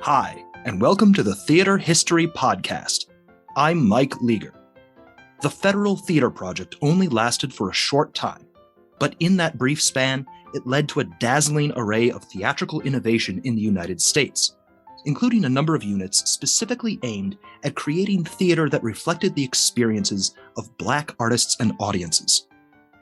Hi, and welcome to the Theater History Podcast. I'm Mike Leager. The Federal Theater Project only lasted for a short time, but in that brief span, it led to a dazzling array of theatrical innovation in the United States, including a number of units specifically aimed at creating theater that reflected the experiences of Black artists and audiences.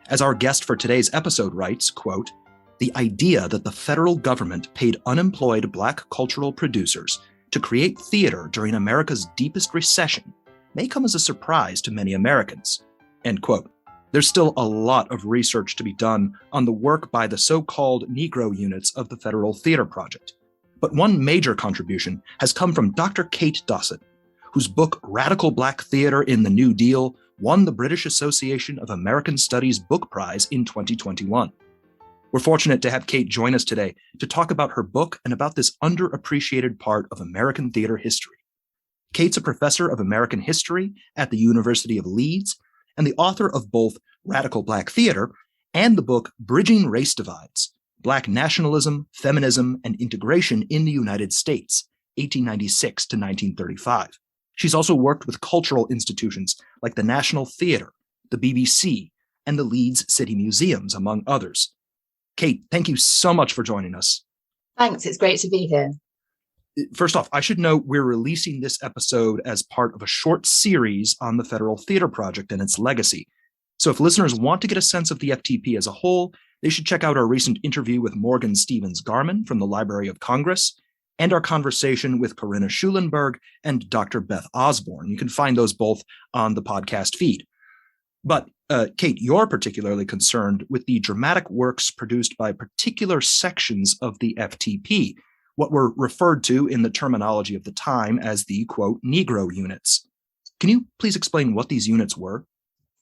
As our guest for today's episode writes, quote, "The idea that the federal government paid unemployed Black cultural producers to create theater during America's deepest recession may come as a surprise to many Americans." End quote. There's still a lot of research to be done on the work by the so-called Negro Units of the Federal Theater Project. But one major contribution has come from Dr. Kate Dossett, whose book Radical Black Theater in the New Deal won the British Association of American Studies Book Prize in 2021. We're fortunate to have Kate join us today to talk about her book and about this underappreciated part of American theater history. Kate's a professor of American history at the University of Leeds and the author of both Radical Black Theater and the book Bridging Race Divides, Black Nationalism, Feminism, and Integration in the United States, 1896 to 1935. She's also worked with cultural institutions like the National Theater, the BBC, and the Leeds City Museums, among others. Kate, thank you so much for joining us. Thanks, it's great to be here. First off, I should note we're releasing this episode as part of a short series on the Federal Theater Project and its legacy. So if listeners want to get a sense of the FTP as a whole, they should check out our recent interview with Morgan Stevens Garman from the Library of Congress and our conversation with Corinna Schulenberg and Dr. Beth Osborne. You can find those both on the podcast feed. But Kate, you're particularly concerned with the dramatic works produced by particular sections of the FTP, what were referred to in the terminology of the time as the, quote, Negro Units. Can you please explain what these units were?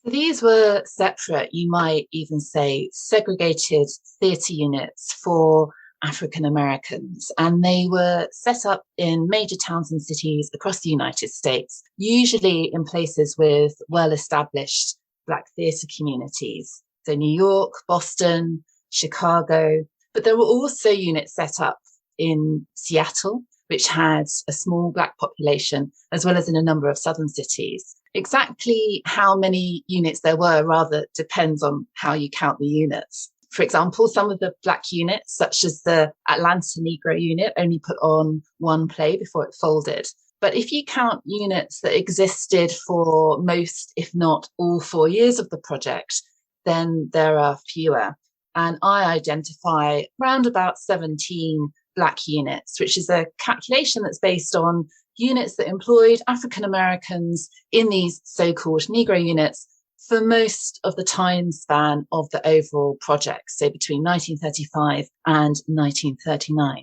These were separate, you might even say segregated theatre units for African Americans, and they were set up in major towns and cities across the United States, usually in places with well-established Black theatre communities. So New York, Boston, Chicago, but there were also units set up in Seattle, which had a small Black population, as well as in a number of southern cities. Exactly how many units there were rather depends on how you count the units. For example, some of the Black units, such as the Atlanta Negro Unit, only put on one play before it folded. But if you count units that existed for most, if not all 4 years of the project, then there are fewer. And I identify around about 17 Black units, which is a calculation that's based on units that employed African Americans in these so-called Negro units for most of the time span of the overall project, so between 1935 and 1939.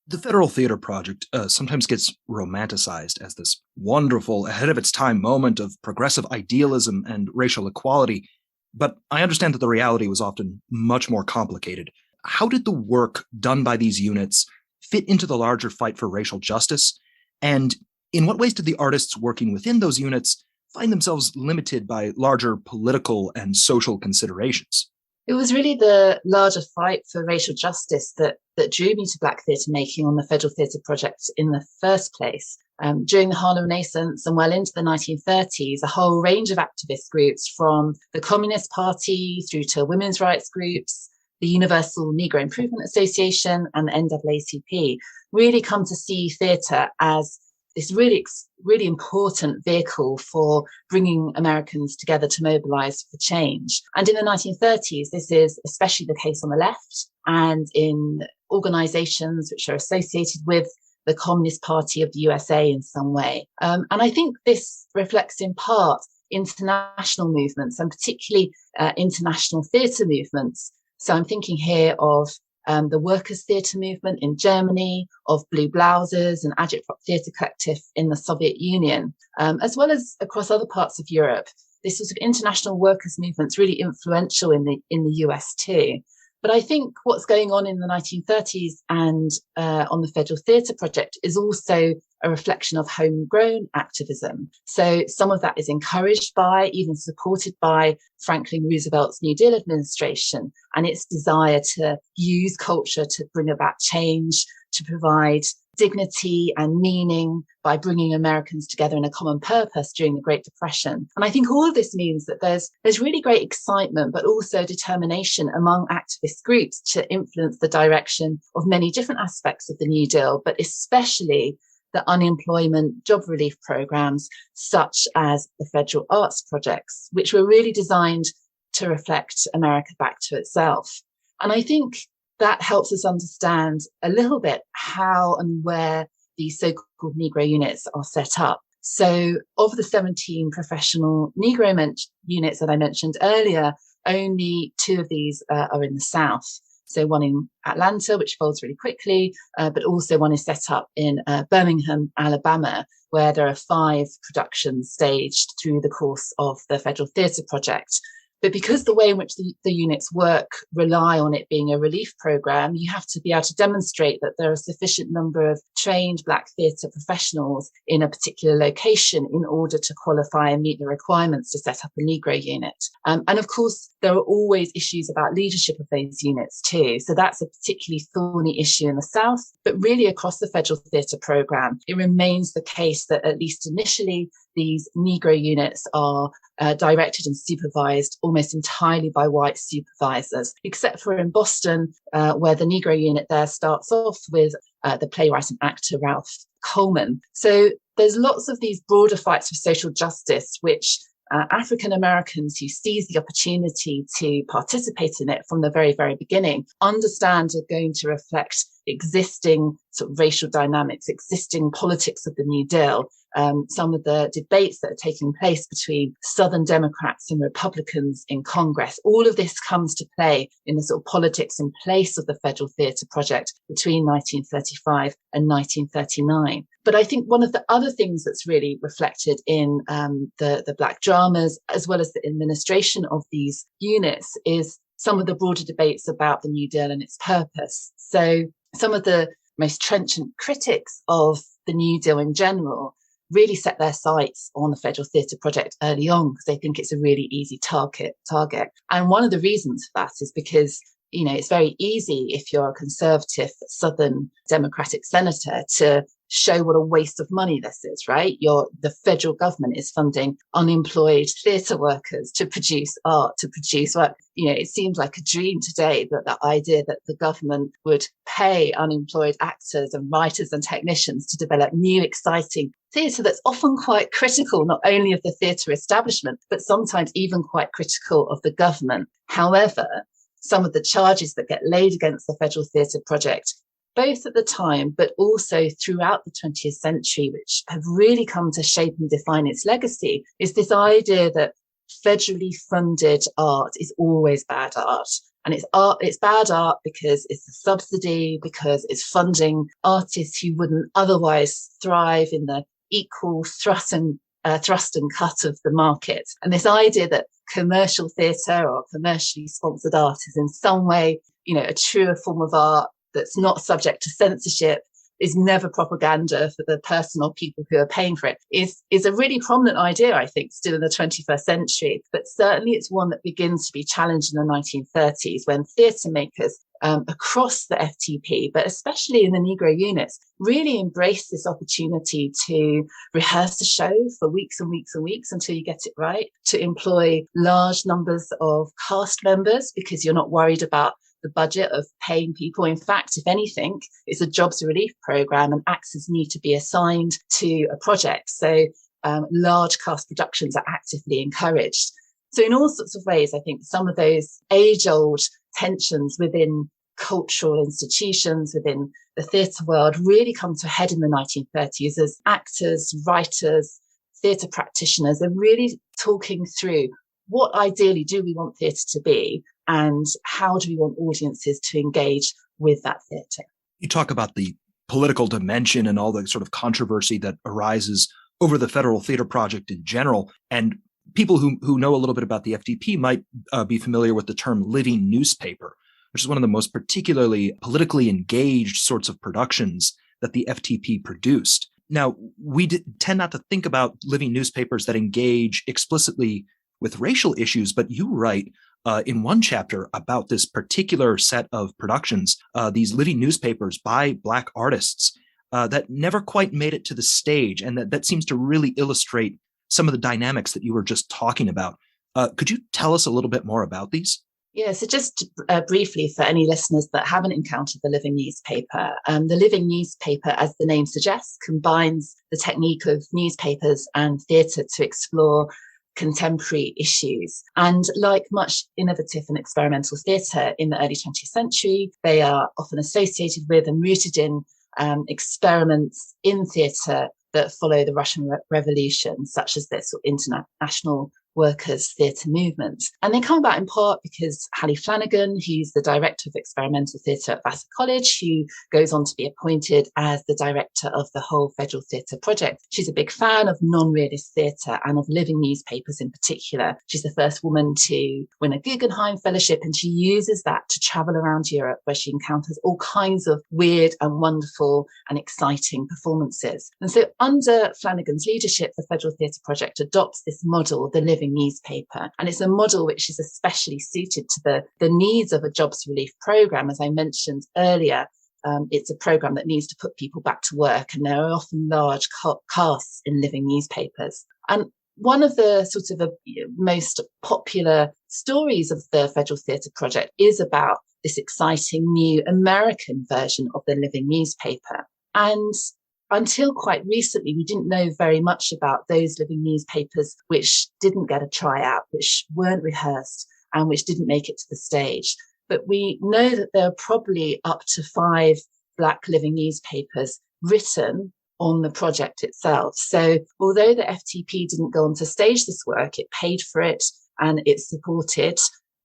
The Federal Theater Project sometimes gets romanticized as this wonderful, ahead-of-its-time moment of progressive idealism and racial equality, but I understand that the reality was often much more complicated. How did the work done by these units fit into the larger fight for racial justice? And in what ways did the artists working within those units find themselves limited by larger political and social considerations? It was really the larger fight for racial justice that drew me to Black theatre making on the Federal Theatre Project in the first place. During the Harlem Renaissance and well into the 1930s, a whole range of activist groups, from the Communist Party through to women's rights groups, the Universal Negro Improvement Association and the NAACP, really come to see theatre as this really important vehicle for bringing Americans together to mobilize for change. And in the 1930s, this is especially the case on the left and in organizations which are associated with the Communist Party of the USA in some way. And I think this reflects in part international movements, and particularly international theatre movements. So I'm thinking here of the Workers' Theatre movement in Germany, of Blue Blouses and Agitprop Theatre Collective in the Soviet Union, as well as across other parts of Europe. This sort of international workers' movement's really influential in the US too. But I think what's going on in the 1930s and on the Federal Theatre Project is also a reflection of homegrown activism. So some of that is encouraged by, even supported by, Franklin Roosevelt's New Deal administration and its desire to use culture to bring about change, to provide dignity and meaning by bringing Americans together in a common purpose during the Great Depression. And I think all of this means that there's really great excitement, but also determination among activist groups to influence the direction of many different aspects of the New Deal, but especially the unemployment job relief programs, such as the federal arts projects, which were really designed to reflect America back to itself. And I think that helps us understand a little bit how and where these so-called Negro units are set up. So of the 17 professional Negro units that I mentioned earlier, only 2 of these are in the South. So one in Atlanta, which folds really quickly, but also one is set up in Birmingham, Alabama, where there are 5 productions staged through the course of the Federal Theatre Project. But because the way in which the units work rely on it being a relief program, you have to be able to demonstrate that there are a sufficient number of trained Black theatre professionals in a particular location in order to qualify and meet the requirements to set up a Negro unit. And of course, there are always issues about leadership of those units too. So that's a particularly thorny issue in the South, but really across the Federal Theatre Programme, it remains the case that at least initially, these Negro units are directed and supervised almost entirely by white supervisors, except for in Boston, where the Negro unit there starts off with the playwright and actor Ralph Coleman. So there's lots of these broader fights for social justice, which African Americans who seize the opportunity to participate in it from the very, very beginning understand are going to reflect existing sort of racial dynamics, existing politics of the New Deal. Some of the debates that are taking place between Southern Democrats and Republicans in Congress, all of this comes to play in the sort of politics in place of the Federal Theatre Project between 1935 and 1939. But I think one of the other things that's really reflected in the Black dramas, as well as the administration of these units, is some of the broader debates about the New Deal and its purpose. So some of the most trenchant critics of the New Deal in general really set their sights on the Federal Theatre Project early on because they think it's a really easy target. And one of the reasons for that is because, you know, it's very easy if you're a conservative Southern Democratic senator to show what a waste of money this is, right? The federal government is funding unemployed theatre workers to produce art, to produce work. You know, it seems like a dream today that the idea that the government would pay unemployed actors and writers and technicians to develop new, exciting theatre that's often quite critical, not only of the theatre establishment, but sometimes even quite critical of the government. However, some of the charges that get laid against the Federal Theatre Project, both at the time, but also throughout the 20th century, which have really come to shape and define its legacy, is this idea that federally funded art is always bad art. And it's bad art because it's a subsidy, because it's funding artists who wouldn't otherwise thrive in the equal thrust and cut of the market. And this idea that commercial theatre or commercially sponsored art is in some way, you know, a truer form of art that's not subject to censorship, is never propaganda for the person or people who are paying for it, is a really prominent idea, I think, still in the 21st century. But certainly it's one that begins to be challenged in the 1930s when theatre makers across the FTP, but especially in the Negro units, really embrace this opportunity to rehearse a show for weeks and weeks and weeks until you get it right, to employ large numbers of cast members because you're not worried about the budget of paying people. In fact, if anything, it's a jobs relief program and actors need to be assigned to a project. So large cast productions are actively encouraged. So in all sorts of ways, I think some of those age-old tensions within cultural institutions, within the theatre world, really come to a head in the 1930s as actors, writers, theatre practitioners are really talking through what ideally do we want theatre to be and how do we want audiences to engage with that theatre. You talk about the political dimension and all the sort of controversy that arises over the Federal Theatre Project in general. And people who know a little bit about the FDP might be familiar with the term living newspaper, which is one of the most particularly politically engaged sorts of productions that the FTP produced. Now, we tend not to think about living newspapers that engage explicitly with racial issues, but you write in one chapter about this particular set of productions, these living newspapers by Black artists that never quite made it to the stage, and that seems to really illustrate some of the dynamics that you were just talking about. Could you tell us a little bit more about these? Yeah, so just briefly for any listeners that haven't encountered the living newspaper, the living newspaper, as the name suggests, combines the technique of newspapers and theatre to explore contemporary issues. And like much innovative and experimental theatre in the early 20th century, they are often associated with and rooted in experiments in theatre that follow the Russian Revolution, such as this international workers' theatre movement. And they come about in part because Hallie Flanagan, who's the director of experimental theatre at Vassar College, who goes on to be appointed as the director of the whole Federal Theatre Project. She's a big fan of non-realist theatre and of living newspapers in particular. She's the first woman to win a Guggenheim Fellowship, and she uses that to travel around Europe, where she encounters all kinds of weird and wonderful and exciting performances. And so under Flanagan's leadership, the Federal Theatre Project adopts this model, the living newspaper. And it's a model which is especially suited to the needs of a jobs relief programme. As I mentioned earlier, it's a programme that needs to put people back to work, and there are often large casts in living newspapers. And one of the sort of most popular stories of the Federal Theatre Project is about this exciting new American version of the living newspaper. And until quite recently, we didn't know very much about those living newspapers which didn't get a tryout, which weren't rehearsed, and which didn't make it to the stage. But we know that there are probably up to 5 Black living newspapers written on the project itself. So although the FTP didn't go on to stage this work, it paid for it and it supported,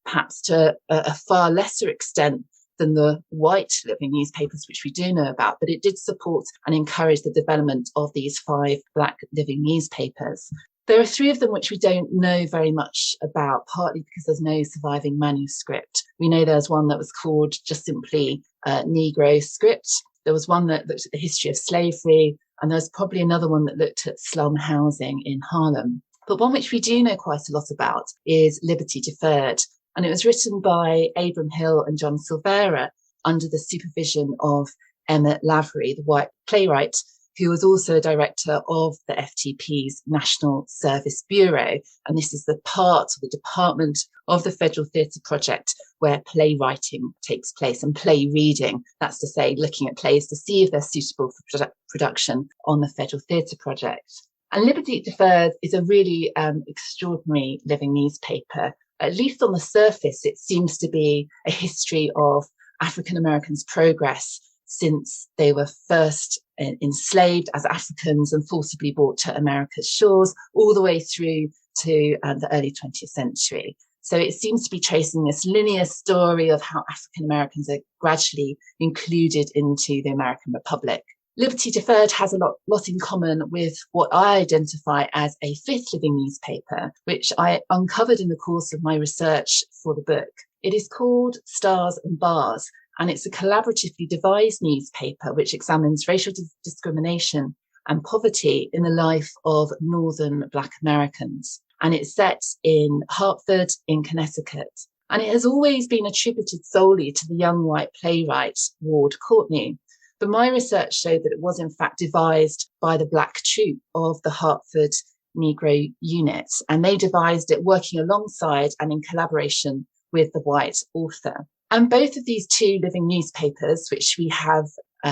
perhaps to a far lesser extent than the white living newspapers, which we do know about, but it did support and encourage the development of these 5 Black living newspapers. There are 3 of them which we don't know very much about, partly because there's no surviving manuscript. We know there's one that was called just simply Negro Script. There was one that looked at the history of slavery, and there's probably another one that looked at slum housing in Harlem. But one which we do know quite a lot about is Liberty Deferred. And it was written by Abram Hill and John Silvera under the supervision of Emmett Lavery, the white playwright, who was also a director of the FTP's National Service Bureau. And this is the part of the department of the Federal Theatre Project where playwriting takes place and play reading. That's to say, looking at plays to see if they're suitable for production on the Federal Theatre Project. And Liberty Deferred is a really extraordinary living newspaper. At least on the surface, it seems to be a history of African Americans' progress since they were first enslaved as Africans and forcibly brought to America's shores, all the way through to the early 20th century. So it seems to be tracing this linear story of how African Americans are gradually included into the American Republic. Liberty Deferred has a lot in common with what I identify as a 5th living newspaper, which I uncovered in the course of my research for the book. It is called Stars and Bars, and it's a collaboratively devised newspaper which examines racial discrimination and poverty in the life of Northern Black Americans. And it's set in Hartford in Connecticut. And it has always been attributed solely to the young white playwright Ward Courtney. But my research showed that it was in fact devised by the Black troupe of the Hartford Negro Units, and they devised it working alongside and in collaboration with the white author. And both of these 2 living newspapers, which we have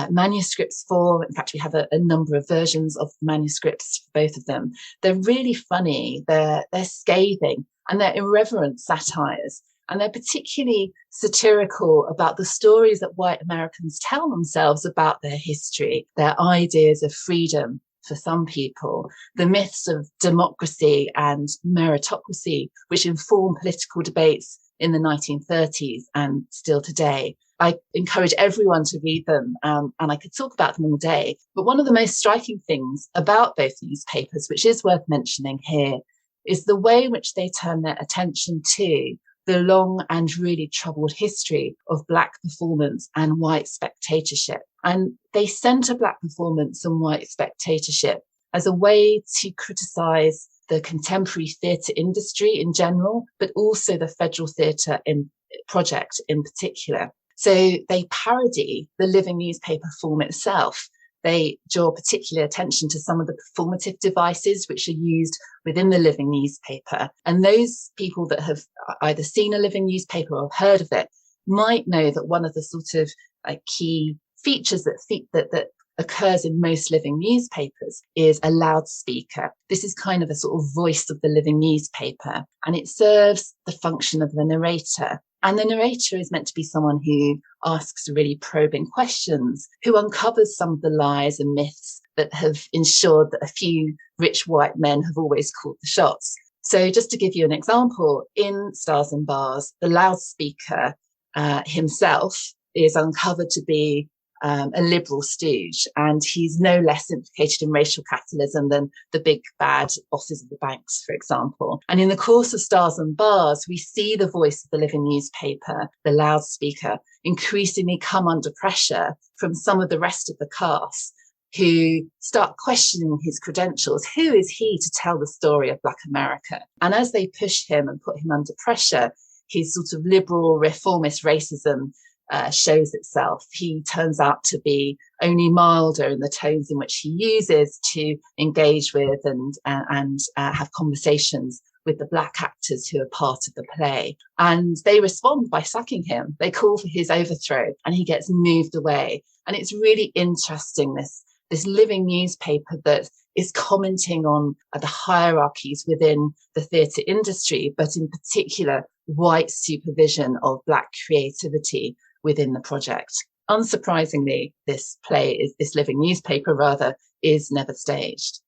manuscripts for, in fact, we have a number of versions of manuscripts for both of them, they're really funny, they're scathing, and they're irreverent satires. And they're particularly satirical about the stories that white Americans tell themselves about their history, their ideas of freedom for some people, the myths of democracy and meritocracy, which inform political debates in the 1930s and still today. I encourage everyone to read them, and I could talk about them all day. But one of the most striking things about both newspapers, which is worth mentioning here, is the way in which they turn their attention to the long and really troubled history of Black performance and white spectatorship. And they centre Black performance and white spectatorship as a way to criticise the contemporary theatre industry in general, but also the Federal Theatre Project in particular. So they parody the living newspaper form itself. they draw particular attention to some of the performative devices which are used within the living newspaper. And those people that have either seen a living newspaper or heard of it might know that one of the sort of key features that occurs in most living newspapers is a loudspeaker. This is kind of a sort of voice of the living newspaper, and it serves the function of the narrator. And the narrator is meant to be someone who asks really probing questions, who uncovers some of the lies and myths that have ensured that a few rich white men have always called the shots. So just to give you an example, in Stars and Bars, the loudspeaker himself is uncovered to be a liberal stooge, and he's no less implicated in racial capitalism than the big bad bosses of the banks, for example. And in the course of Stars and Bars, we see the voice of the living newspaper, the loudspeaker, increasingly come under pressure from some of the rest of the cast, who start questioning his credentials. Who is he to tell the story of Black America? And as they push him and put him under pressure, his sort of liberal reformist racism shows itself. He turns out to be only milder in the tones in which he uses to engage with and have conversations with the Black actors who are part of the play. And they respond by sacking him. They call for his overthrow, and he gets moved away. And it's really interesting, this living newspaper that is commenting on the hierarchies within the theatre industry, but in particular, white supervision of Black creativity within the project. Unsurprisingly, this living newspaper rather, is never staged.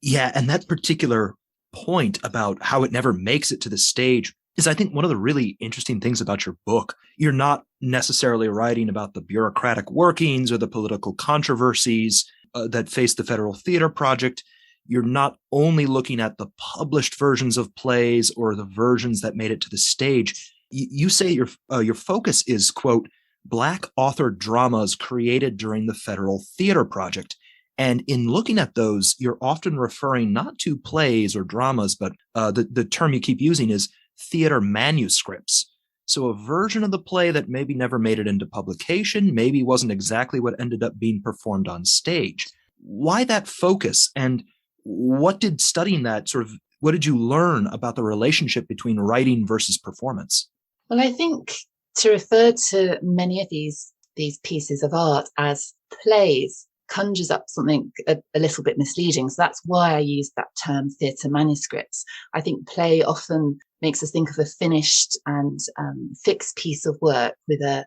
Yeah, and that particular point about how it never makes it to the stage is, I think, one of the really interesting things about your book. You're not necessarily writing about the bureaucratic workings or the political controversies that face the Federal Theater Project. You're not only looking at the published versions of plays or the versions that made it to the stage. You say your focus is, quote, Black authored dramas created during the Federal Theater Project. And in looking at those, you're often referring not to plays or dramas, but the term you keep using is theater manuscripts. So a version of the play that maybe never made it into publication, maybe wasn't exactly what ended up being performed on stage. Why that focus? And what did studying that what did you learn about the relationship between writing versus performance? Well, I think to refer to many of these pieces of art as plays conjures up something a little bit misleading. So that's why I use that term theatre manuscripts. I think play often makes us think of a finished and fixed piece of work with a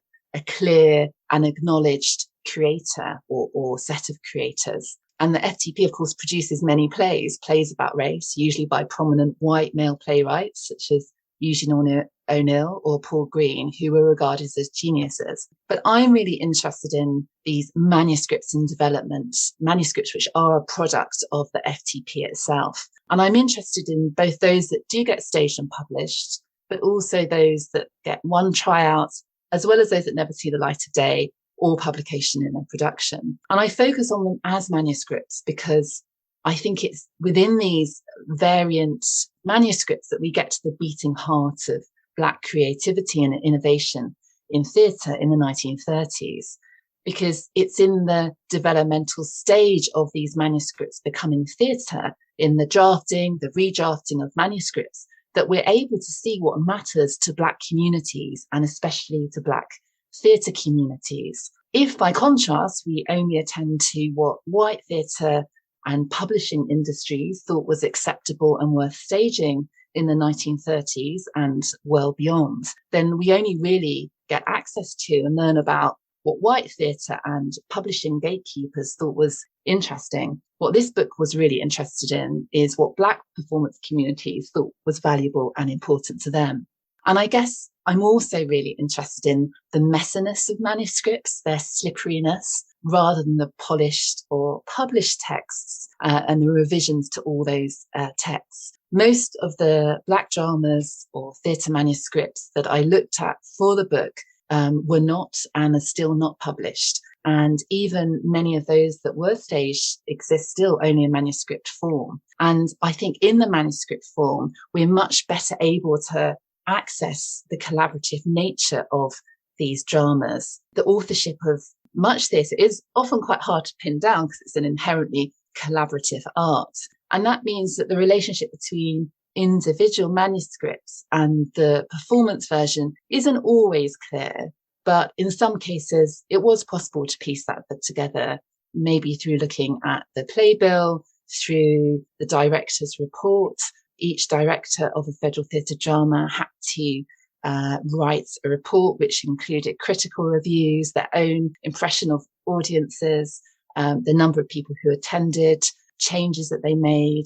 clear and acknowledged creator or set of creators. And the FTP, of course, produces many plays about race, usually by prominent white male playwrights, such as Eugene O'Neill or Paul Green, who were regarded as geniuses. But I'm really interested in these manuscripts in development, manuscripts which are a product of the FTP itself. And I'm interested in both those that do get staged and published, but also those that get one tryout, as well as those that never see the light of day or publication in a production. And I focus on them as manuscripts because I think it's within these variant manuscripts that we get to the beating heart of Black creativity and innovation in theatre in the 1930s, because it's in the developmental stage of these manuscripts becoming theatre, in the drafting, the redrafting of manuscripts, that we're able to see what matters to Black communities and especially to Black theatre communities. If, by contrast, we only attend to what white theatre and publishing industries thought was acceptable and worth staging in the 1930s and well beyond, then we only really get access to and learn about what white theatre and publishing gatekeepers thought was interesting. What this book was really interested in is what Black performance communities thought was valuable and important to them. And I guess I'm also really interested in the messiness of manuscripts, their slipperiness, rather than the polished or published texts and the revisions to all those texts. Most of the Black dramas or theatre manuscripts that I looked at for the book were not and are still not published. And even many of those that were staged exist still only in manuscript form. And I think in the manuscript form, we're much better able to access the collaborative nature of these dramas. The authorship of much theatre is often quite hard to pin down because it's an inherently collaborative art. And that means that the relationship between individual manuscripts and the performance version isn't always clear. But in some cases, it was possible to piece that together, maybe through looking at the playbill, through the director's report. Each director of a federal theatre drama had to write a report which included critical reviews, their own impression of audiences, the number of people who attended, changes that they made.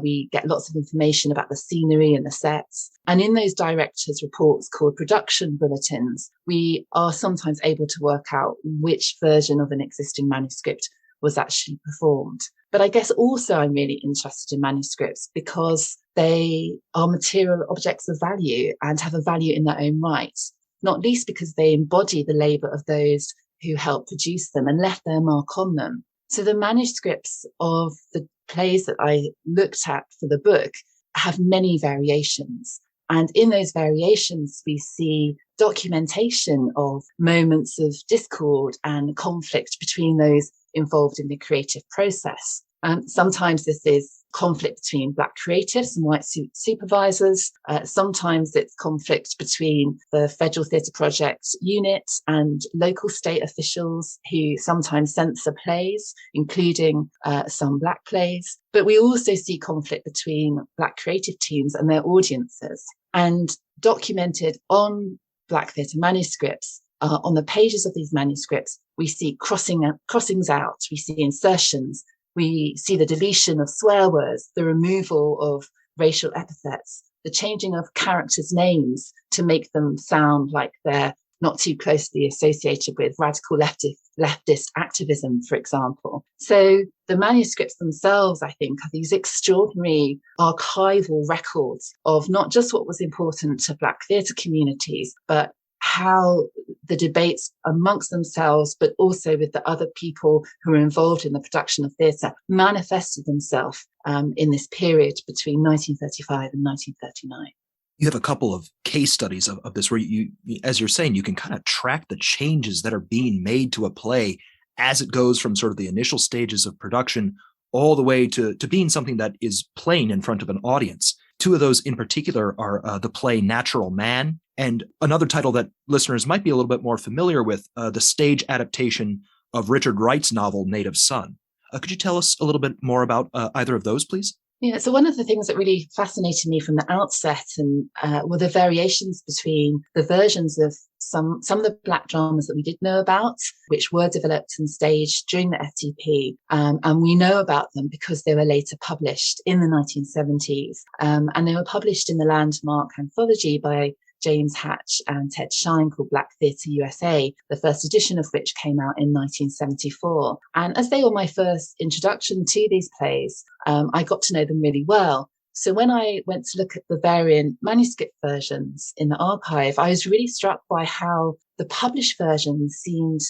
We get lots of information about the scenery and the sets. And in those directors' reports called production bulletins, we are sometimes able to work out which version of an existing manuscript was actually performed. But I guess also I'm really interested in manuscripts because they are material objects of value and have a value in their own right, not least because they embody the labour of those who helped produce them and left their mark on them. So the manuscripts of the plays that I looked at for the book have many variations. And in those variations, we see documentation of moments of discord and conflict between those involved in the creative process. Sometimes this is conflict between Black creatives and white supervisors. Sometimes it's conflict between the Federal Theatre Project unit and local state officials who sometimes censor plays, including some Black plays. But we also see conflict between Black creative teams and their audiences. And documented on Black theatre manuscripts, on the pages of these manuscripts, we see crossings out, we see insertions, we see the deletion of swear words, the removal of racial epithets, the changing of characters' names to make them sound like they're not too closely associated with radical leftist activism, for example. So the manuscripts themselves, I think, are these extraordinary archival records of not just what was important to Black theatre communities, but how the debates amongst themselves, but also with the other people who were involved in the production of theatre, manifested themselves in this period between 1935 and 1939. You have a couple of case studies of this where you, as you're saying, you can kind of track the changes that are being made to a play as it goes from sort of the initial stages of production all the way to being something that is playing in front of an audience. Two of those in particular are the play Natural Man, and another title that listeners might be a little bit more familiar with, the stage adaptation of Richard Wright's novel Native Son. Could you tell us a little bit more about either of those, please? Yeah, so one of the things that really fascinated me from the outset and were the variations between the versions of some of the Black dramas that we did know about, which were developed and staged during the FTP. And we know about them because they were later published in the 1970s. And they were published in the landmark anthology by James Hatch and Ted Shine called Black Theatre USA, the first edition of which came out in 1974. And as they were my first introduction to these plays, I got to know them really well. So when I went to look at the variant manuscript versions in the archive, I was really struck by how the published versions seemed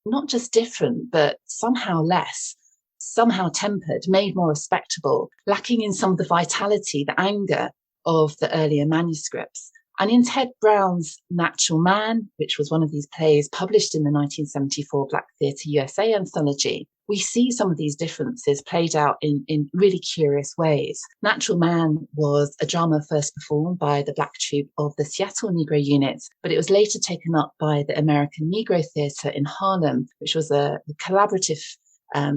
not just different, but somehow less, somehow tempered, made more respectable, lacking in some of the vitality, the anger of the earlier manuscripts. And in Ted Brown's Natural Man, which was one of these plays published in the 1974 Black Theatre USA anthology, we see some of these differences played out in really curious ways. Natural Man was a drama first performed by the Black troupe of the Seattle Negro Units, but it was later taken up by the American Negro Theatre in Harlem, which was a collaborative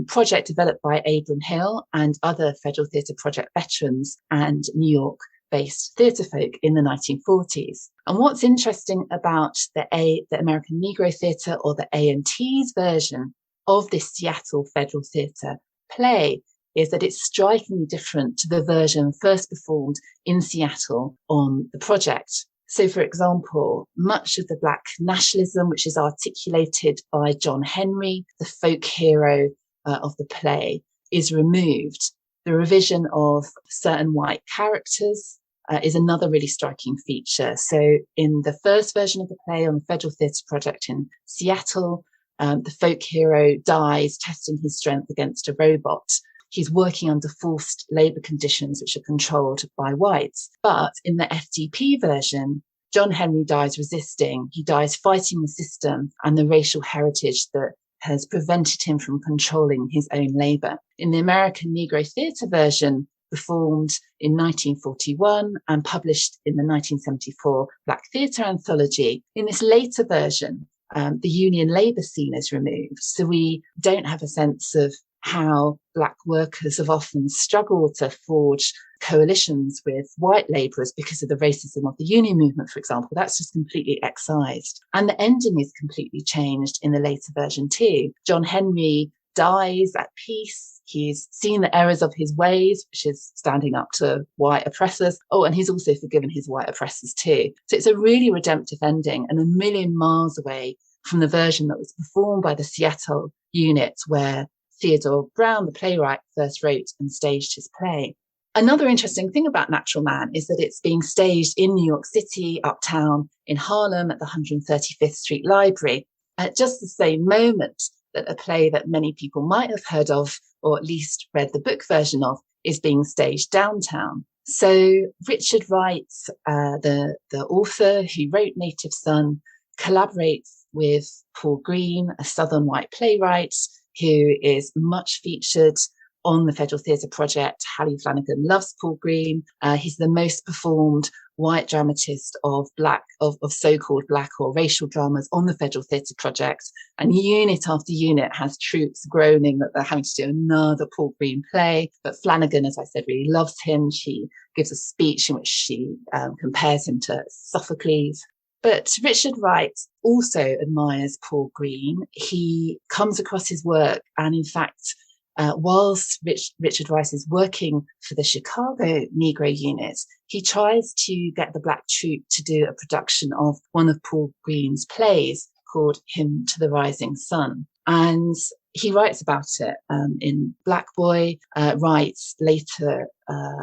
project developed by Abram Hill and other Federal Theatre Project veterans and New York-based theatre folk in the 1940s. And what's interesting about the American Negro Theatre, or the A&T's version of this Seattle Federal Theatre play, is that it's strikingly different to the version first performed in Seattle on the project. So, for example, much of the Black nationalism, which is articulated by John Henry, the folk hero of the play, is removed. The revision of certain white characters is another really striking feature. So in the first version of the play on the Federal Theatre Project in Seattle, the folk hero dies testing his strength against a robot. He's working under forced labour conditions which are controlled by whites. But in the FDP version, John Henry dies resisting. He dies fighting the system and the racial heritage that has prevented him from controlling his own labour. In the American Negro theatre version, performed in 1941 and published in the 1974 Black Theatre Anthology, in this later version, the union labour scene is removed. So we don't have a sense of how Black workers have often struggled to forge coalitions with white labourers because of the racism of the union movement, for example. That's just completely excised. And the ending is completely changed in the later version too. John Henry dies at peace. He's seen the errors of his ways, which is standing up to white oppressors. Oh, and he's also forgiven his white oppressors too. So it's a really redemptive ending and a million miles away from the version that was performed by the Seattle unit, where Theodore Brown, the playwright, first wrote and staged his play. Another interesting thing about Natural Man is that it's being staged in New York City, uptown, in Harlem at the 135th Street Library, at just the same moment that a play that many people might have heard of, or at least read the book version of, is being staged downtown. So Richard Wright, the author who wrote Native Son, collaborates with Paul Green, a Southern white playwright who is much featured on the Federal Theatre Project. Hallie Flanagan loves Paul Green. He's the most performed white dramatist of so-called Black or racial dramas on the Federal Theatre Project. And unit after unit has troops groaning that they're having to do another Paul Green play. But Flanagan, as I said, really loves him. She gives a speech in which she compares him to Sophocles. But Richard Wright also admires Paul Green. He comes across his work, and in fact, whilst Richard Wright is working for the Chicago Negro Unit, he tries to get the Black troupe to do a production of one of Paul Green's plays called Hymn to the Rising Sun. And he writes about it in Black Boy. Wright later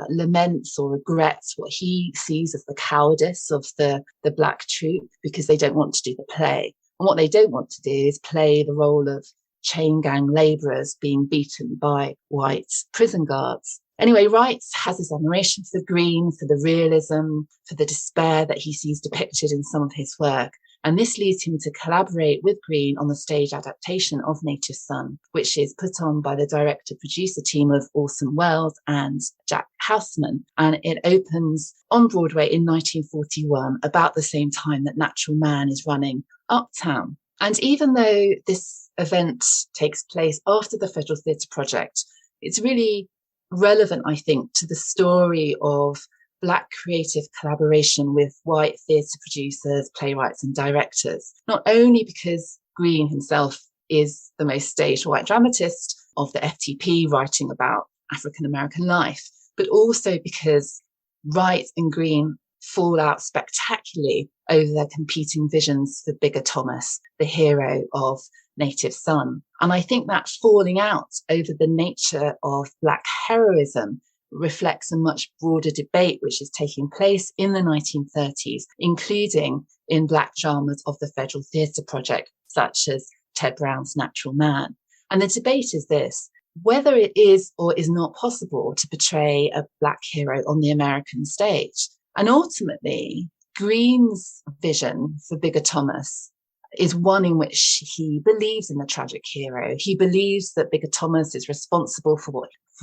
laments or regrets what he sees as the cowardice of the Black troupe, because they don't want to do the play. And what they don't want to do is play the role of chain gang labourers being beaten by white prison guards. Anyway, Wright has this admiration for Green, for the realism, for the despair that he sees depicted in some of his work. And this leads him to collaborate with Green on the stage adaptation of Native Son, which is put on by the director-producer team of Orson Welles and Jack Houseman. And it opens on Broadway in 1941, about the same time that Natural Man is running Uptown. And even though this event takes place after the Federal Theatre Project, it's really relevant, I think, to the story of Black creative collaboration with white theatre producers, playwrights and directors, not only because Green himself is the most staged white dramatist of the FTP writing about African American life, but also because Wright and Green fall out spectacularly over their competing visions for Bigger Thomas, the hero of Native Son. And I think that falling out over the nature of Black heroism reflects a much broader debate which is taking place in the 1930s, including in Black dramas of the Federal Theatre Project, such as Ted Brown's Natural Man. And the debate is this: whether it is or is not possible to portray a Black hero on the American stage. And ultimately, Green's vision for Bigger Thomas is one in which he believes in the tragic hero. He believes that Bigger Thomas is responsible for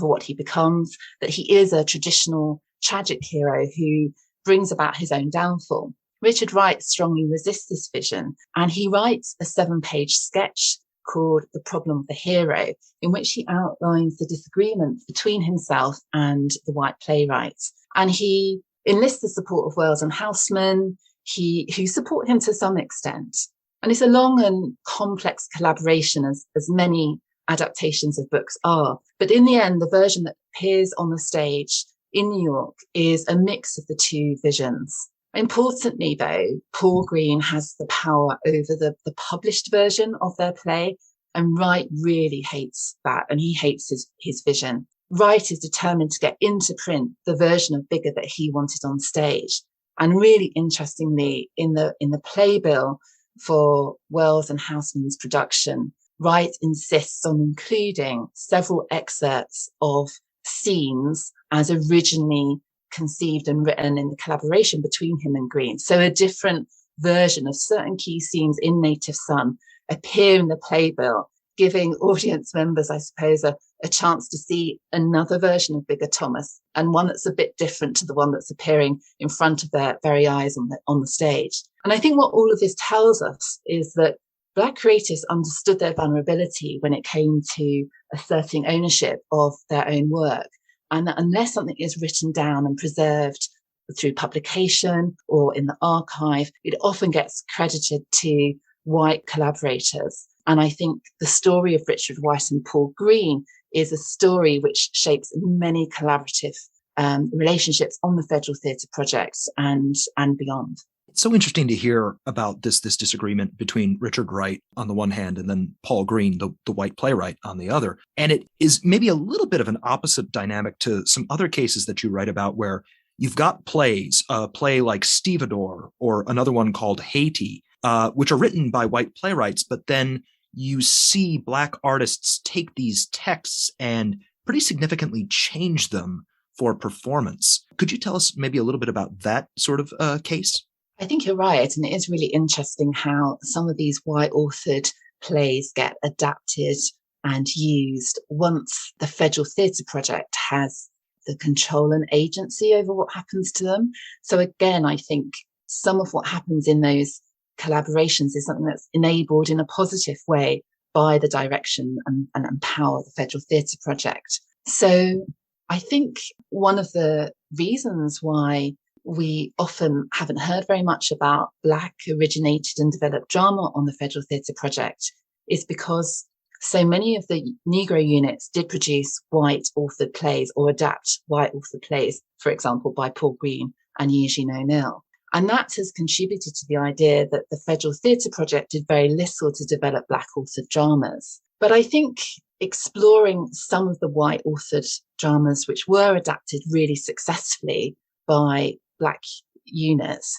what he becomes, that he is a traditional tragic hero who brings about his own downfall. Richard Wright strongly resists this vision, and he writes a 7-page sketch called The Problem of the Hero, in which he outlines the disagreement between himself and the white playwrights. And he enlists the support of Welles and Houseman, who support him to some extent. And it's a long and complex collaboration, as many adaptations of books are. But in the end, the version that appears on the stage in New York is a mix of the two visions. Importantly, though, Paul Green has the power over the published version of their play, and Wright really hates that, and he hates his vision. Wright is determined to get into print the version of Bigger that he wanted on stage. And really interestingly, in the playbill for Welles and Houseman's production, Wright insists on including several excerpts of scenes as originally conceived and written in the collaboration between him and Green. So a different version of certain key scenes in Native Son appear in the playbill, giving audience members, I suppose, a chance to see another version of Bigger Thomas, and one that's a bit different to the one that's appearing in front of their very eyes on the stage. And I think what all of this tells us is that Black creatives understood their vulnerability when it came to asserting ownership of their own work, and that unless something is written down and preserved through publication or in the archive, it often gets credited to white collaborators. And I think the story of Richard White and Paul Green is a story which shapes many collaborative relationships on the Federal Theatre Project and beyond. It's so interesting to hear about this disagreement between Richard Wright on the one hand and then Paul Green, the white playwright, on the other. And it is maybe a little bit of an opposite dynamic to some other cases that you write about where you've got plays, a play like Stevedore or another one called Haiti, which are written by white playwrights, but then you see Black artists take these texts and pretty significantly change them for performance. Could you tell us maybe a little bit about that sort of case? I think you're right. And it is really interesting how some of these white authored plays get adapted and used once the Federal Theatre Project has the control and agency over what happens to them. So again, I think some of what happens in those collaborations is something that's enabled in a positive way by the direction and power of the Federal Theatre Project. So I think one of the reasons why we often haven't heard very much about Black originated and developed drama on the Federal Theatre Project is because so many of the Negro units did produce white authored plays or adapt white authored plays, for example, by Paul Green and Eugene O'Neill. And that has contributed to the idea that the Federal Theatre Project did very little to develop Black authored dramas. But I think exploring some of the white authored dramas which were adapted really successfully by Black units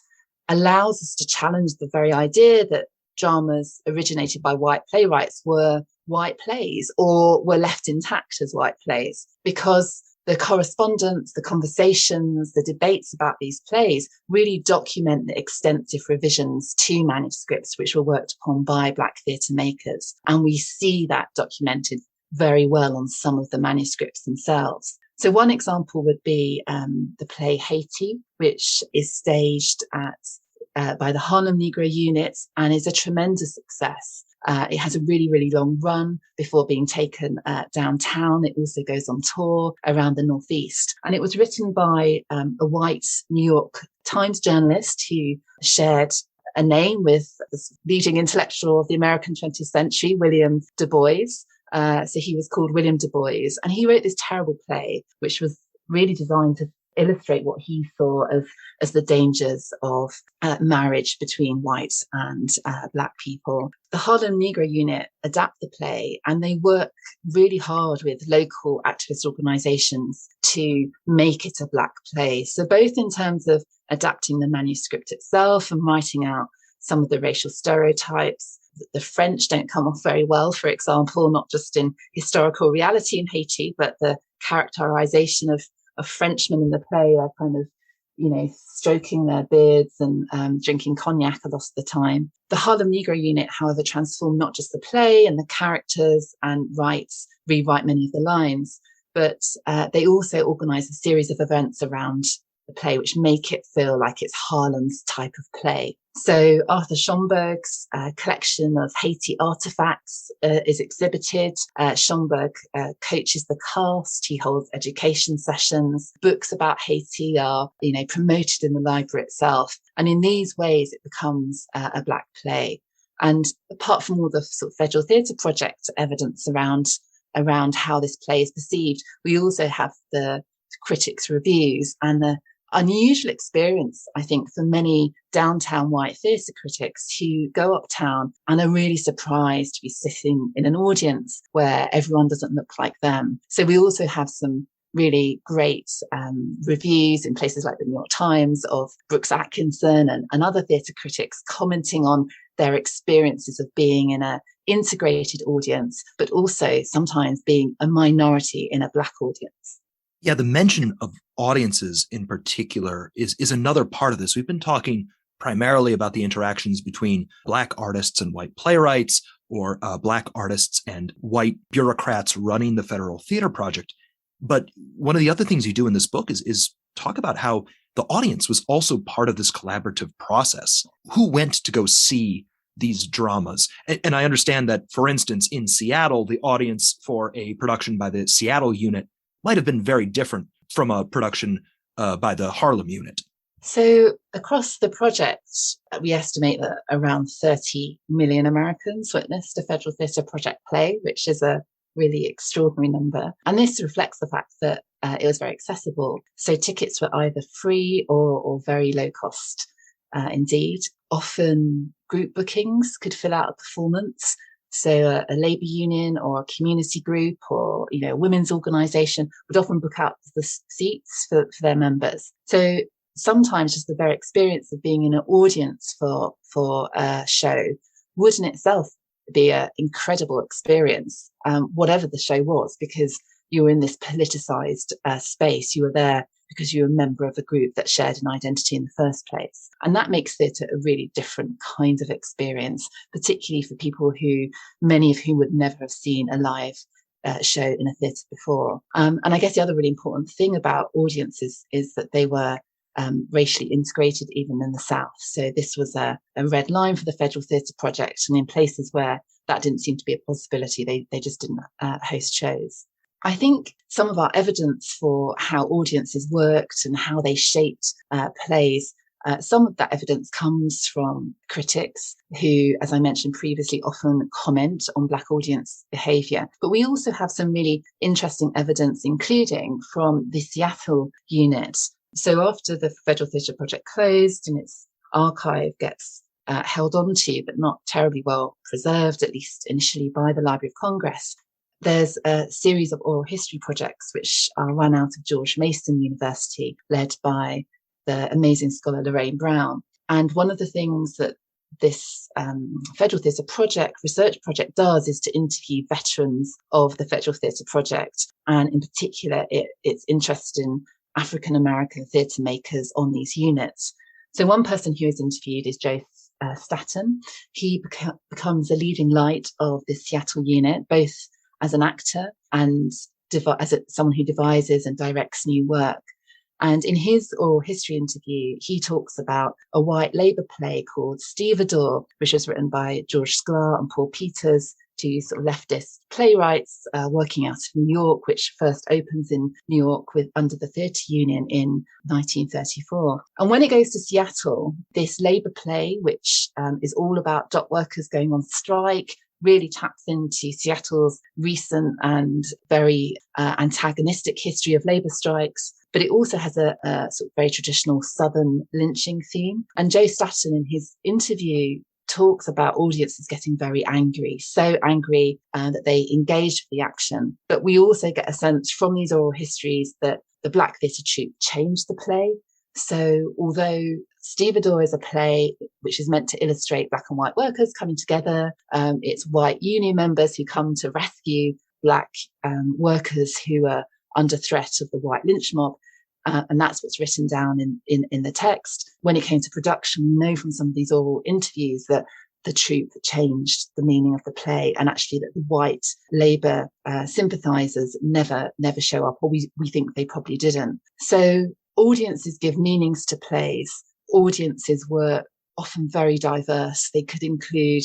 allows us to challenge the very idea that dramas originated by white playwrights were white plays or were left intact as white plays, because the correspondence, the conversations, the debates about these plays really document the extensive revisions to manuscripts which were worked upon by Black theatre makers. And we see that documented very well on some of the manuscripts themselves. So one example would be the play Haiti, which is staged by the Harlem Negro Units and is a tremendous success. It has a really, really long run before being taken downtown. It also goes on tour around the Northeast. And it was written by a white New York Times journalist who shared a name with the leading intellectual of the American 20th century, William Du Bois. So he was called William Du Bois. And he wrote this terrible play, which was really designed to illustrate what he saw as the dangers of marriage between white and Black people. The Harlem Negro Unit adapt the play and they work really hard with local activist organizations to make it a Black play. So both in terms of adapting the manuscript itself and writing out some of the racial stereotypes. The French don't come off very well, for example, not just in historical reality in Haiti, but the characterization of Frenchmen in the play are kind of, stroking their beards and drinking cognac a lot of the time. The Harlem Negro Unit, however, transformed not just the play and the characters and rewrite many of the lines, but they also organize a series of events around the play which make it feel like it's Harlem's type of play. So Arthur Schomburg's collection of Haiti artifacts is exhibited. Schomburg coaches the cast. He holds education sessions. Books about Haiti are, promoted in the library itself. And in these ways, it becomes a Black play. And apart from all the sort of Federal Theatre Project evidence around how this play is perceived, we also have the critics' reviews and the unusual experience, I think, for many downtown white theatre critics who go uptown and are really surprised to be sitting in an audience where everyone doesn't look like them. So we also have some really great reviews in places like the New York Times of Brooks Atkinson and other theatre critics commenting on their experiences of being in an integrated audience, but also sometimes being a minority in a Black audience. Yeah, the mention of audiences in particular is another part of this. We've been talking primarily about the interactions between Black artists and white playwrights, or Black artists and white bureaucrats running the Federal Theater Project. But one of the other things you do in this book is talk about how the audience was also part of this collaborative process. Who went to go see these dramas? And I understand that, for instance, in Seattle, the audience for a production by the Seattle unit might have been very different from a production by the Harlem unit. So across the project, we estimate that around 30 million Americans witnessed a Federal Theatre Project play, which is a really extraordinary number. And this reflects the fact that it was very accessible. So tickets were either free or very low cost indeed. Often group bookings could fill out a performance. So a labour union or a community group or, a women's organisation would often book out the seats for their members. So sometimes just the very experience of being in an audience for a show would in itself be an incredible experience, whatever the show was, because you were in this politicized space. You were there because you were a member of a group that shared an identity in the first place. And that makes theatre a really different kind of experience, particularly for people many of whom would never have seen a live show in a theatre before. And I guess the other really important thing about audiences is that they were racially integrated even in the South. So this was a red line for the Federal Theatre Project. And in places where that didn't seem to be a possibility, they just didn't host shows. I think some of our evidence for how audiences worked and how they shaped plays, some of that evidence comes from critics who, as I mentioned previously, often comment on Black audience behaviour. But we also have some really interesting evidence, including from the Seattle unit. So after the Federal Theatre Project closed and its archive gets held onto, but not terribly well preserved, at least initially, by the Library of Congress, there's a series of oral history projects which are run out of George Mason University, led by the amazing scholar Lorraine Brown. And one of the things that this Federal Theatre Project research project does is to interview veterans of the Federal Theatre Project. And in particular, it's interested in African-American theatre makers on these units. So one person who is interviewed is Joe Staton. He becomes a leading light of the Seattle unit, both as an actor and as someone who devises and directs new work. And in his oral history interview, he talks about a white Labour play called Stevedore, which was written by George Sklar and Paul Peters, two sort of leftist playwrights working out of New York, which first opens in New York under the Theatre Union in 1934. And when it goes to Seattle, this Labour play, which is all about dock workers going on strike, really taps into Seattle's recent and very antagonistic history of labour strikes. But it also has a sort of very traditional Southern lynching theme. And Joe Staton, in his interview, talks about audiences getting very angry, so angry that they engaged with the action. But we also get a sense from these oral histories that the Black theatre troupe changed the play. So although Stevedore is a play which is meant to illustrate Black and white workers coming together, it's white union members who come to rescue Black workers who are under threat of the white lynch mob. And that's what's written down in the text. When it came to production, we know from some of these oral interviews that the troupe changed the meaning of the play, and actually that the white Labour sympathisers never show up, or we think they probably didn't. So audiences give meanings to plays. Audiences were often very diverse. They could include,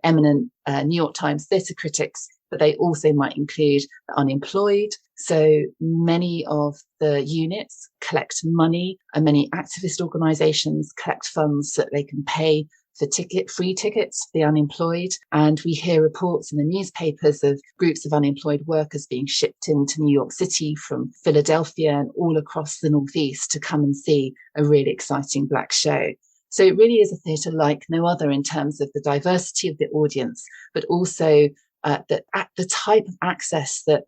eminent New York Times theatre critics, but they also might include the unemployed. So many of the units collect money, and many activist organisations collect funds so that they can pay for free tickets for the unemployed. And we hear reports in the newspapers of groups of unemployed workers being shipped into New York City from Philadelphia and all across the Northeast to come and see a really exciting Black show. So it really is a theatre like no other in terms of the diversity of the audience, but also the type of access that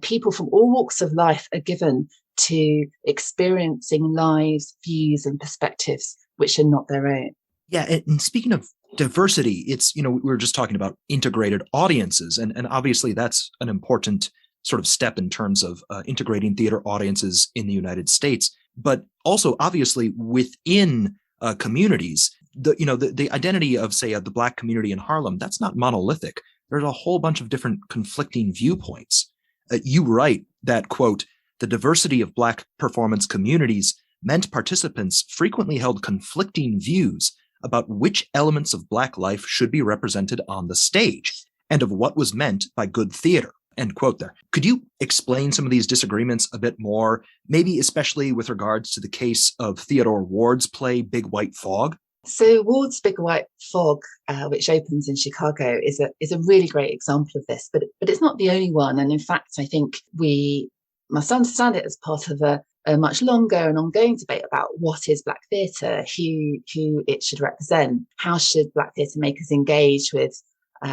people from all walks of life are given to experiencing lives, views and perspectives which are not their own. Yeah, and speaking of diversity, it's, we were just talking about integrated audiences, and obviously that's an important sort of step in terms of integrating theater audiences in the United States. But also, obviously, within communities, the identity of, say, the Black community in Harlem, that's not monolithic. There's a whole bunch of different conflicting viewpoints. You write that, quote, the diversity of Black performance communities meant participants frequently held conflicting views about which elements of Black life should be represented on the stage and of what was meant by good theater. End quote there. Could you explain some of these disagreements a bit more, maybe especially with regards to the case of Theodore Ward's play Big White Fog? So Ward's Big White Fog, which opens in Chicago, is a really great example of this, but it's not the only one. And in fact, I think we must understand it as part of a much longer and ongoing debate about what is Black theatre, who it should represent, how should Black theatre makers engage with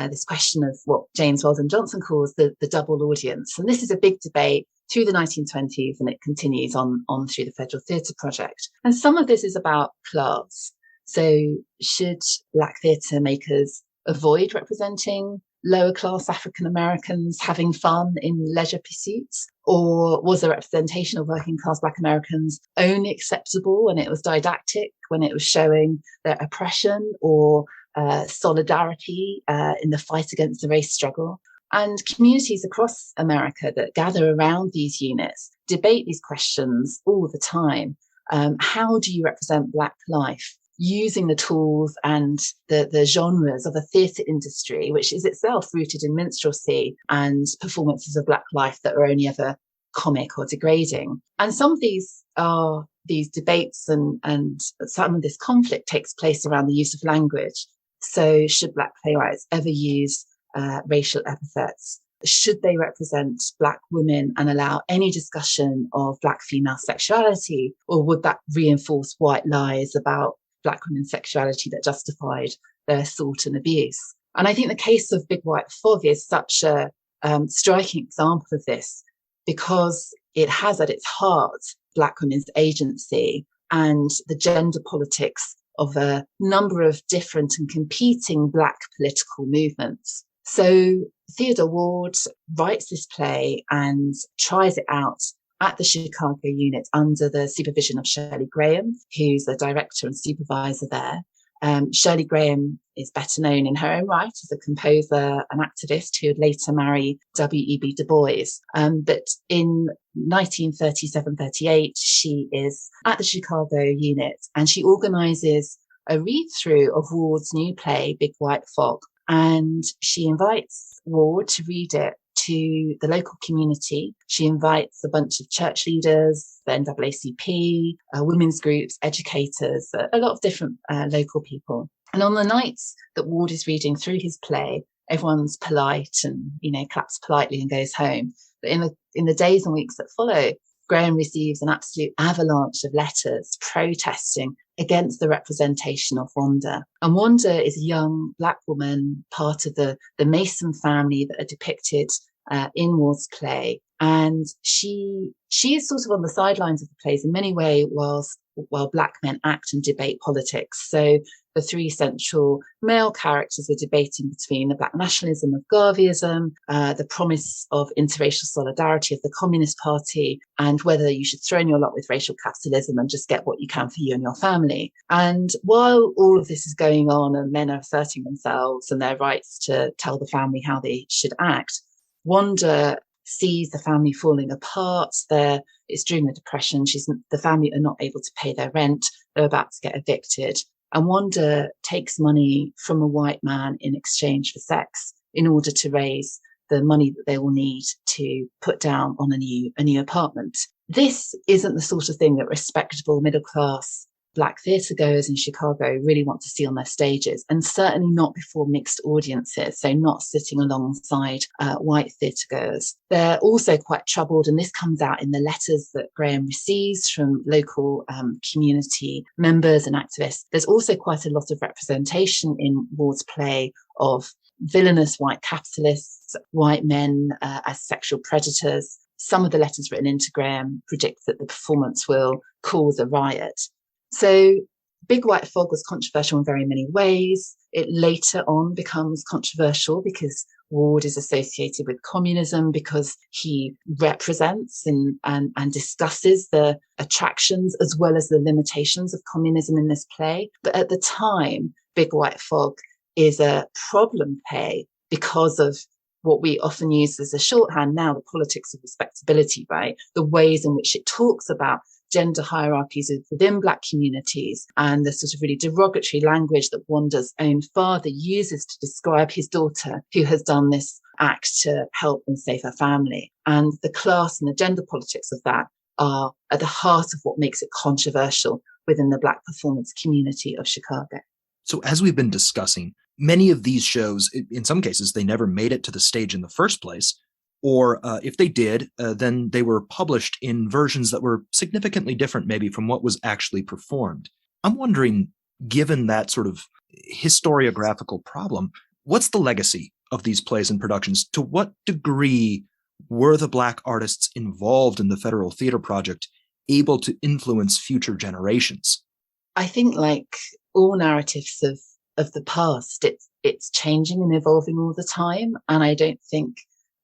this question of what James Weldon Johnson calls the double audience. And this is a big debate through the 1920s, and it continues on through the Federal Theatre Project. And some of this is about class. So should Black theatre makers avoid representing lower class African Americans having fun in leisure pursuits? Or was the representation of working class Black Americans only acceptable when it was didactic, when it was showing their oppression or solidarity in the fight against the race struggle? And communities across America that gather around these units debate these questions all the time. How do you represent Black life? Using the tools and the genres of a theatre industry, which is itself rooted in minstrelsy and performances of Black life that are only ever comic or degrading. And some of these debates and some of this conflict takes place around the use of language. So should Black playwrights ever use racial epithets? Should they represent Black women and allow any discussion of Black female sexuality? Or would that reinforce white lies about Black women's sexuality that justified their assault and abuse? And I think the case of Big White Fog is such a striking example of this, because it has at its heart Black women's agency and the gender politics of a number of different and competing Black political movements. So Theodore Ward writes this play and tries it out at the Chicago unit under the supervision of Shirley Graham, who's the director and supervisor there. Shirley Graham is better known in her own right as a composer and activist who would later marry W.E.B. Du Bois. But in 1937-38, she is at the Chicago unit and she organises a read-through of Ward's new play, Big White Fog. And she invites Ward to read it to the local community. She invites a bunch of church leaders, the NAACP, women's groups, educators, a lot of different local people. And on the nights that Ward is reading through his play, everyone's polite and, claps politely and goes home. But in the days and weeks that follow, Graham receives an absolute avalanche of letters protesting against the representation of Wanda. And Wanda is a young Black woman, part of the Mason family that are depicted in Ward's play. And she is sort of on the sidelines of the plays in many ways while Black men act and debate politics. So the three central male characters are debating between the Black nationalism of Garveyism, the promise of interracial solidarity of the Communist Party, and whether you should throw in your lot with racial capitalism and just get what you can for you and your family. And while all of this is going on and men are asserting themselves and their rights to tell the family how they should act, Wanda sees the family falling apart. It's during the Depression. The family are not able to pay their rent. They're about to get evicted. And Wanda takes money from a white man in exchange for sex in order to raise the money that they will need to put down on a new apartment. This isn't the sort of thing that respectable middle-class Black theatre goers in Chicago really want to see on their stages, and certainly not before mixed audiences, so not sitting alongside white theatre goers. They're also quite troubled, and this comes out in the letters that Graham receives from local community members and activists. There's also quite a lot of representation in Ward's play of villainous white capitalists, white men as sexual predators. Some of the letters written into Graham predict that the performance will cause a riot. So Big White Fog was controversial in very many ways. It later on becomes controversial because Ward is associated with communism because he represents and discusses the attractions as well as the limitations of communism in this play. But at the time, Big White Fog is a problem play because of what we often use as a shorthand now, the politics of respectability, right? The ways in which it talks about gender hierarchies within Black communities and the sort of really derogatory language that Wanda's own father uses to describe his daughter who has done this act to help and save her family. And the class and the gender politics of that are at the heart of what makes it controversial within the Black performance community of Chicago. So as we've been discussing, many of these shows, in some cases, they never made it to the stage in the first place. Or if they did, then they were published in versions that were significantly different maybe from what was actually performed. I'm wondering, given that sort of historiographical problem, what's the legacy of these plays and productions? To what degree were the Black artists involved in the Federal Theater Project able to influence future generations? I think, like all narratives of the past, it's changing and evolving all the time. And I don't think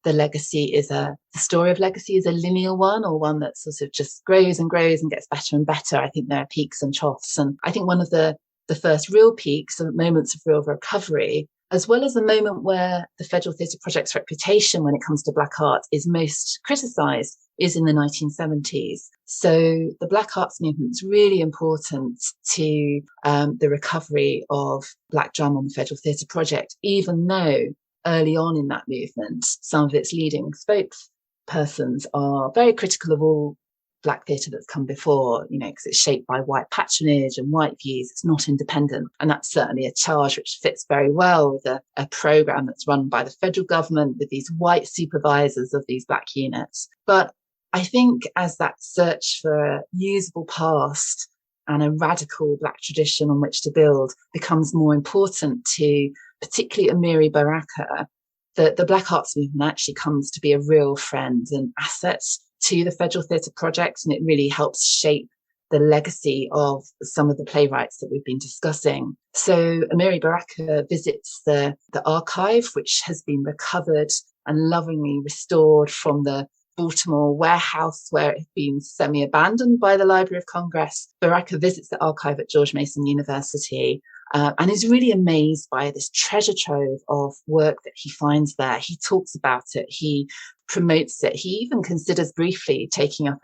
the story of legacy is a linear one or one that sort of just grows and grows and gets better and better. I think there are peaks and troughs. And I think one of the first real peaks and moments of real recovery, as well as the moment where the Federal Theatre Project's reputation when it comes to Black art is most criticised, is in the 1970s. So the Black arts movement is really important to the recovery of Black drama on the Federal Theatre Project, even though early on in that movement, some of its leading spokespersons are very critical of all Black theatre that's come before, because it's shaped by white patronage and white views. It's not independent. And that's certainly a charge which fits very well with a programme that's run by the federal government with these white supervisors of these Black units. But I think as that search for a usable past and a radical Black tradition on which to build becomes more important to particularly Amiri Baraka, the Black arts movement actually comes to be a real friend and asset to the Federal Theatre Project, and it really helps shape the legacy of some of the playwrights that we've been discussing. So Amiri Baraka visits the archive, which has been recovered and lovingly restored from the Baltimore warehouse where it had been semi-abandoned by the Library of Congress. Baraka visits the archive at George Mason University and is really amazed by this treasure trove of work that he finds there. He talks about it. He promotes it. He even considers briefly taking up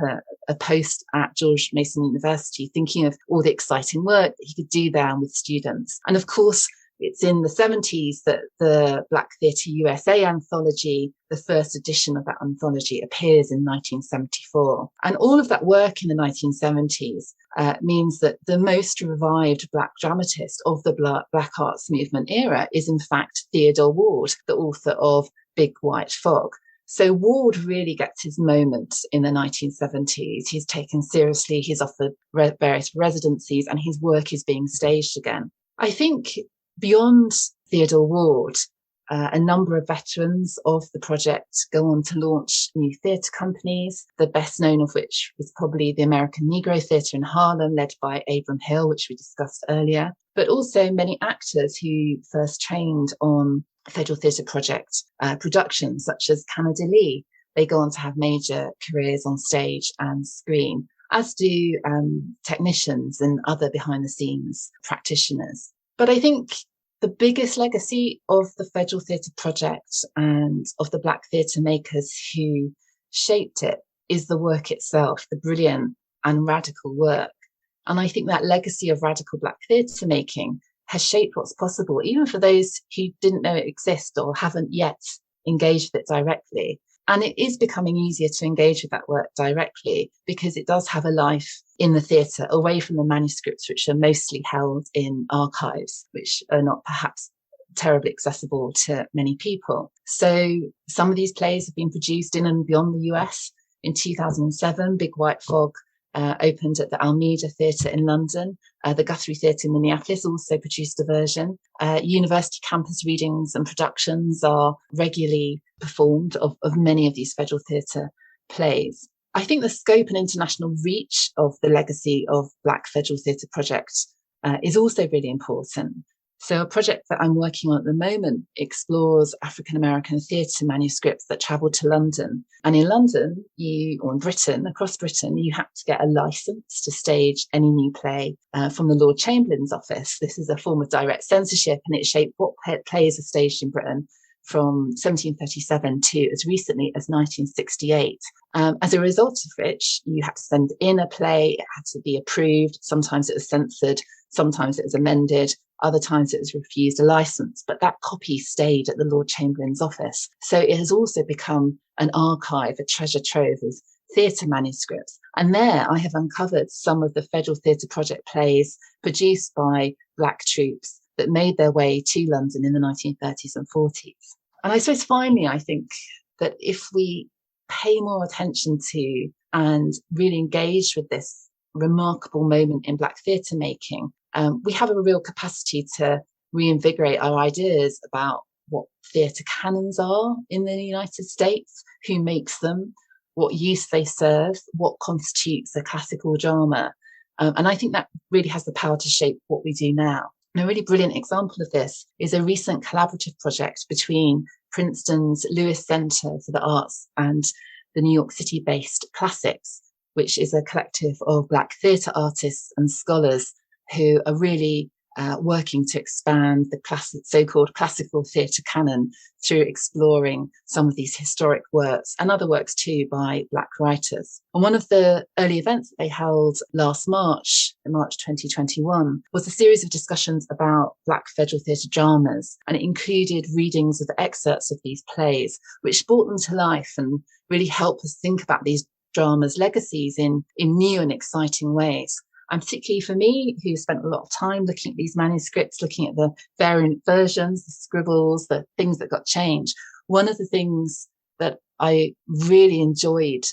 a post at George Mason University, thinking of all the exciting work that he could do there with students. And of course, it's in the 70s that the Black Theatre USA anthology, the first edition of that anthology, appears in 1974. And all of that work in the 1970s means that the most revived Black dramatist of the Black arts movement era is, in fact, Theodore Ward, the author of Big White Fog. So Ward really gets his moment in the 1970s. He's taken seriously, he's offered various residencies, and his work is being staged again. I think beyond Theodore Ward, a number of veterans of the project go on to launch new theatre companies, the best known of which was probably the American Negro Theatre in Harlem, led by Abram Hill, which we discussed earlier, but also many actors who first trained on Federal Theatre Project productions, such as Canada Lee. They go on to have major careers on stage and screen, as do technicians and other behind-the-scenes practitioners. But I think the biggest legacy of the Federal Theatre Project and of the Black theatre makers who shaped it is the work itself, the brilliant and radical work. And I think that legacy of radical Black theatre making has shaped what's possible, even for those who didn't know it exists or haven't yet engaged with it directly. And it is becoming easier to engage with that work directly because it does have a life in the theatre, away from the manuscripts, which are mostly held in archives, which are not perhaps terribly accessible to many people. So some of these plays have been produced in and beyond the US. In 2007, Big White Fog opened at the Almeida Theatre in London. The Guthrie Theatre in Minneapolis also produced a version. University campus readings and productions are regularly performed of many of these Federal Theatre plays. I think the scope and international reach of the legacy of Black Federal Theatre Project is also really important. So a project that I'm working on at the moment explores African-American theatre manuscripts that travel to London. And in London, or in Britain, across Britain, you have to get a licence to stage any new play from the Lord Chamberlain's office. This is a form of direct censorship, and it shaped what plays are staged in Britain from 1737 to as recently as 1968. As a result of which, you had to send in a play, it had to be approved, sometimes it was censored, sometimes it was amended, other times it was refused a license, but that copy stayed at the Lord Chamberlain's office. So it has also become an archive, a treasure trove of theatre manuscripts. And there I have uncovered some of the Federal Theatre Project plays produced by Black troupes that made their way to London in the 1930s and 40s. And I suppose finally, I think that if we pay more attention to and really engage with this remarkable moment in Black theatre making, we have a real capacity to reinvigorate our ideas about what theatre canons are in the United States, who makes them, what use they serve, what constitutes a classical drama. And I think that really has the power to shape what we do now. And a really brilliant example of this is a recent collaborative project between Princeton's Lewis Center for the Arts and the New York City-based Classics, which is a collective of Black theatre artists and scholars who are really working to expand the so-called classical theatre canon through exploring some of these historic works and other works too by Black writers. And one of the early events that they held last March, in March 2021, was a series of discussions about Black federal theatre dramas, and it included readings of excerpts of these plays, which brought them to life and really helped us think about these dramas' legacies in new and exciting ways. And particularly for me, who spent a lot of time looking at these manuscripts, looking at the variant versions, the scribbles, the things that got changed, one of the things that I really enjoyed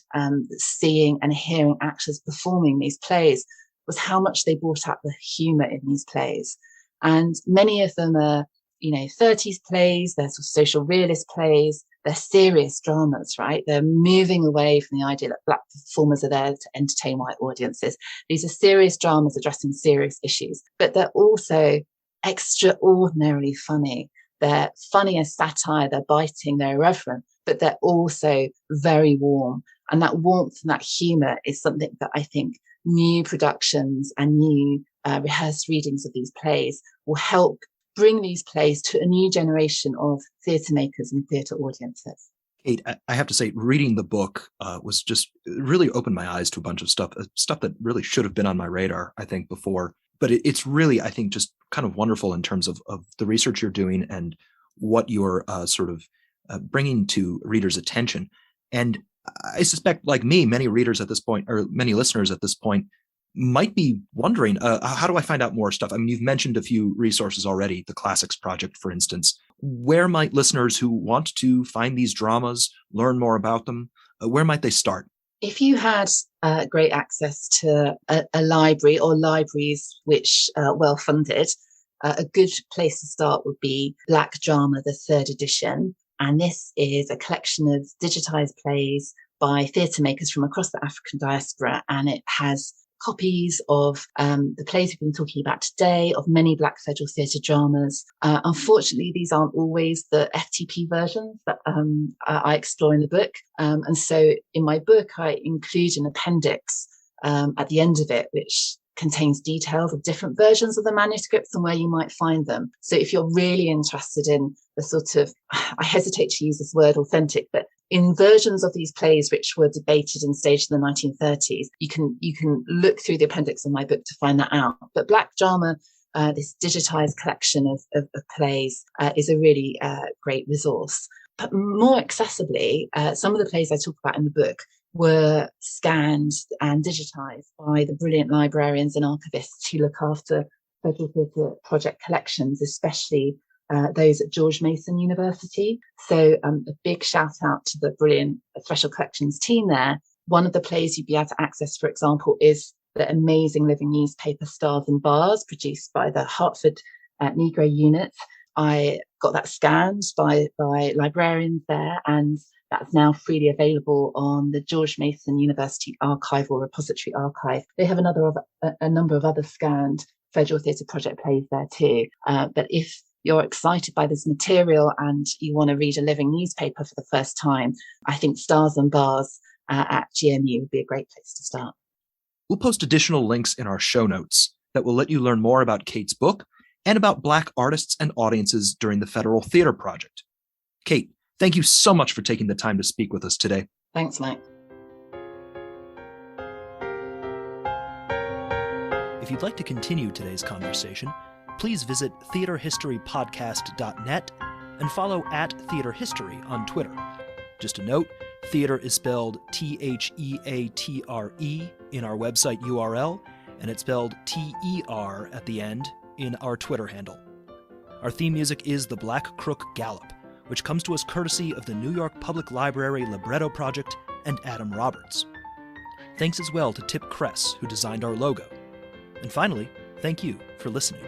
seeing and hearing actors performing these plays was how much they brought out the humour in these plays. And many of them are, 30s plays, they're sort of social realist plays, they're serious dramas, right? They're moving away from the idea that Black performers are there to entertain white audiences. These are serious dramas addressing serious issues, but they're also extraordinarily funny. They're funny as satire, they're biting, they're irreverent, but they're also very warm. And that warmth and that humour is something that I think new productions and new rehearsed readings of these plays will help bring these plays to a new generation of theatre makers and theatre audiences. Kate, I have to say, reading the book was just really opened my eyes to a bunch of stuff that really should have been on my radar, I think, before. But it's really, I think, just kind of wonderful in terms of the research you're doing and what you're bringing to readers' attention. And I suspect, like me, many readers at this point, or many listeners at this point, might be wondering, how do I find out more stuff? I mean, you've mentioned a few resources already, the Classics Project, for instance. Where might listeners who want to find these dramas, learn more about them, where might they start? If you had great access to a library or libraries which are well-funded, a good place to start would be Black Drama, the third edition. And this is a collection of digitized plays by theatre makers from across the African diaspora. And it has copies of the plays we've been talking about today, of many Black federal theatre dramas. Unfortunately, these aren't always the FTP versions that I explore in the book. And so in my book, I include an appendix at the end of it, which contains details of different versions of the manuscripts and where you might find them. So if you're really interested in the sort of, I hesitate to use this word authentic, but in versions of these plays which were debated and staged in the 1930s, you can look through the appendix in my book to find that out. But Black Drama, this digitized collection of plays, is a really great resource. But more accessibly, some of the plays I talk about in the book were scanned and digitized by the brilliant librarians and archivists who look after Federal Theatre Project collections, especially those at George Mason University. So a big shout out to the brilliant Special Collections team there. One of the plays you'd be able to access, for example, is the amazing living newspaper Stars and Bars, produced by the Hartford Negro Units. I got that scanned by librarians there, and that's now freely available on the George Mason University Archival Repository Archive. They have a number of other scanned Federal Theatre Project plays there too. But if you're excited by this material and you want to read a living newspaper for the first time, I think Stars and Bars at GMU would be a great place to start. We'll post additional links in our show notes that will let you learn more about Kate's book and about Black artists and audiences during the Federal Theatre Project. Kate, thank you so much for taking the time to speak with us today. Thanks, Mike. If you'd like to continue today's conversation, please visit theaterhistorypodcast.net and follow @theaterhistory on Twitter. Just a note, theater is spelled THEATRE in our website URL, and it's spelled TER at the end in our Twitter handle. Our theme music is The Black Crook Gallop, which comes to us courtesy of the New York Public Library Libretto Project and Adam Roberts. Thanks as well to Tip Kress, who designed our logo. And finally, thank you for listening.